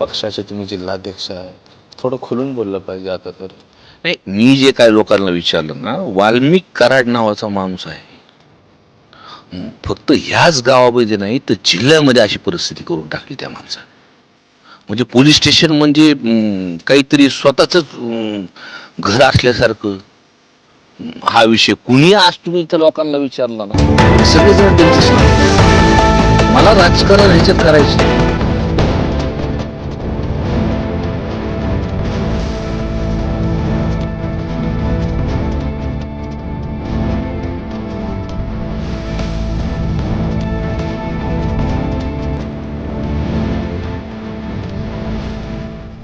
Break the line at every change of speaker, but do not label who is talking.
पक्षाचे तुम्ही जिल्हाध्यक्ष आहे, थोडं खुलून बोललं पाहिजे आता तर.
नाही, मी जे काय लोकांना विचारलं ना, वाल्मिक कराड नावाचा माणूस आहे. फक्त ह्याच गावामध्ये नाही तर जिल्ह्यामध्ये अशी परिस्थिती करून टाकली त्या माणसाने. म्हणजे पोलीस स्टेशन म्हणजे काहीतरी स्वतःच घर असल्यासारखं. हा विषय कुणी आज तुम्ही त्या लोकांना विचारला ना, सगळेजण त्यांचं सांगतात. मला राजकारण ह्याच्यात करायचं